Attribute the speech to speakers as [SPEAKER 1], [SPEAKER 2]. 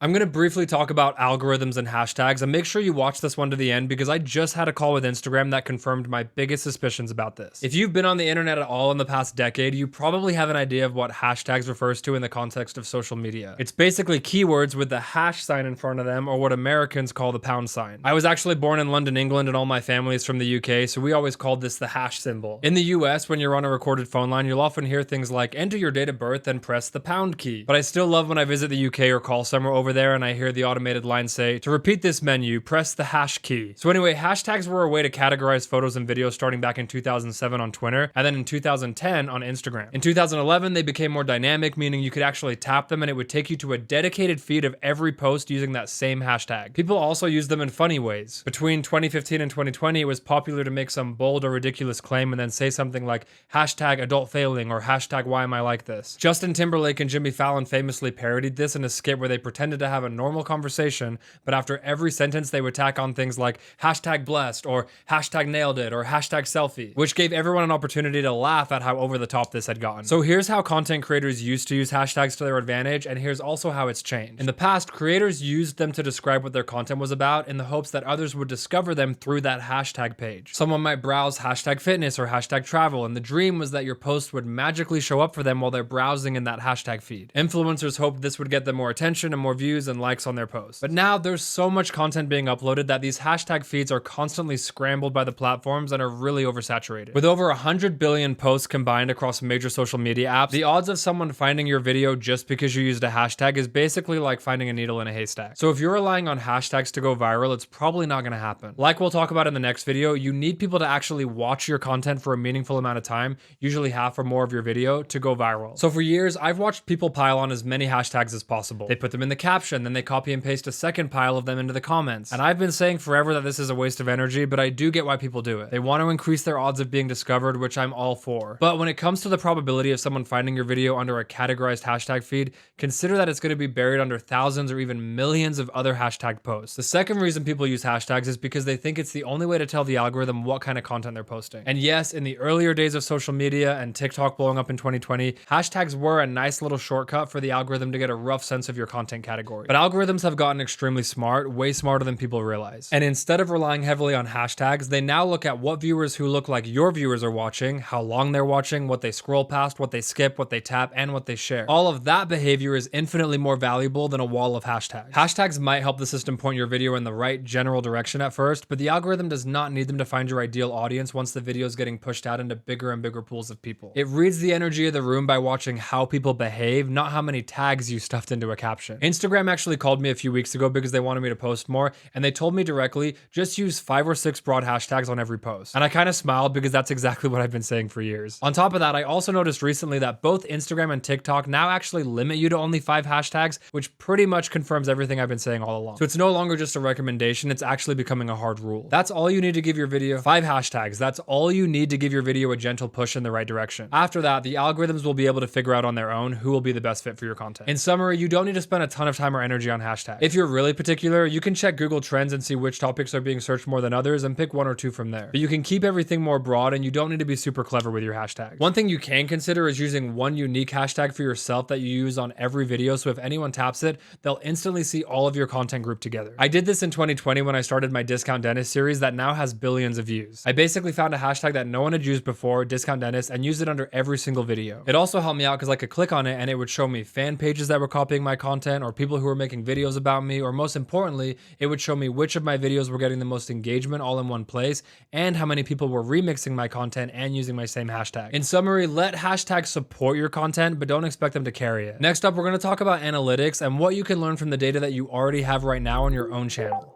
[SPEAKER 1] I'm gonna briefly talk about algorithms and hashtags, and make sure you watch this one to the end because I just had a call with Instagram that confirmed my biggest suspicions about this. If you've been on the internet at all in the past decade, you probably have an idea of what hashtags refers to in the context of social media. It's basically keywords with the hash sign in front of them, or what Americans call the pound sign. I was actually born in London, England, and all my family is from the UK, so we always called this the hash symbol. In the US, when you're on a recorded phone line, you'll often hear things like, enter your date of birth and press the pound key. But I still love when I visit the UK or call somewhere over there and I hear the automated line say, to repeat this menu, press the hash key. So anyway, hashtags were a way to categorize photos and videos starting back in 2007 on Twitter, and then in 2010 on Instagram. In 2011, they became more dynamic, meaning you could actually tap them and it would take you to a dedicated feed of every post using that same hashtag. People also used them in funny ways. Between 2015 and 2020, it was popular to make some bold or ridiculous claim and then say something like hashtag adult failing or hashtag why am I like this. Justin Timberlake and Jimmy Fallon famously parodied this in a skit where they pretended to have a normal conversation, but after every sentence they would tack on things like hashtag blessed or hashtag nailed it or hashtag selfie, which gave everyone an opportunity to laugh at how over the top this had gotten. So here's how content creators used to use hashtags to their advantage, and here's also how it's changed. In the past, creators used them to describe what their content was about in the hopes that others would discover them through that hashtag page. Someone might browse hashtag fitness or hashtag travel, and the dream was that your post would magically show up for them while they're browsing in that hashtag feed. Influencers hoped this would get them more attention and more views and likes on their posts. But now there's so much content being uploaded that these hashtag feeds are constantly scrambled by the platforms and are really oversaturated. With over 100 billion posts combined across major social media apps, the odds of someone finding your video just because you used a hashtag is basically like finding a needle in a haystack. So if you're relying on hashtags to go viral, it's probably not gonna happen. Like we'll talk about in the next video, you need people to actually watch your content for a meaningful amount of time, usually half or more of your video, to go viral. So for years, I've watched people pile on as many hashtags as possible. They put them in the caption, then they copy and paste a second pile of them into the comments. And I've been saying forever that this is a waste of energy, but I do get why people do it. They want to increase their odds of being discovered, which I'm all for. But when it comes to the probability of someone finding your video under a categorized hashtag feed, consider that it's going to be buried under thousands or even millions of other hashtag posts. The second reason people use hashtags is because they think it's the only way to tell the algorithm what kind of content they're posting. And yes, in the earlier days of social media and TikTok blowing up in 2020, hashtags were a nice little shortcut for the algorithm to get a rough sense of your content category. But algorithms have gotten extremely smart, way smarter than people realize. And instead of relying heavily on hashtags, they now look at what viewers who look like your viewers are watching, how long they're watching, what they scroll past, what they skip, what they tap, and what they share. All of that behavior is infinitely more valuable than a wall of hashtags. Hashtags might help the system point your video in the right general direction at first, but the algorithm does not need them to find your ideal audience once the video is getting pushed out into bigger and bigger pools of people. It reads the energy of the room by watching how people behave, not how many tags you stuffed into a caption. Instagram actually called me a few weeks ago because they wanted me to post more, and they told me directly, just use 5 or 6 broad hashtags on every post. And I kind of smiled because that's exactly what I've been saying for years. On top of that, I also noticed recently that both Instagram and TikTok now actually limit you to only 5 hashtags, which pretty much confirms everything I've been saying all along. So it's no longer just a recommendation, it's actually becoming a hard rule. That's all you need to give your video 5 hashtags. That's all you need to give your video a gentle push in the right direction. After that, the algorithms will be able to figure out on their own who will be the best fit for your content. In summary, you don't need to spend a ton of time or energy on hashtags. If you're really particular, you can check Google Trends and see which topics are being searched more than others and pick 1 or 2 from there. But you can keep everything more broad and you don't need to be super clever with your hashtags. One thing you can consider is using one unique hashtag for yourself that you use on every video, so if anyone taps it, they'll instantly see all of your content grouped together. I did this in 2020 when I started my Discount Dentist series that now has billions of views. I basically found a hashtag that no one had used before, Discount Dentist, and used it under every single video. It also helped me out because I could click on it and it would show me fan pages that were copying my content, or people who were making videos about me, or most importantly, it would show me which of my videos were getting the most engagement all in one place, and how many people were remixing my content and using my same hashtag. In summary, let hashtags support your content, but don't expect them to carry it. Next up, we're going to talk about analytics and what you can learn from the data that you already have right now on your own channel.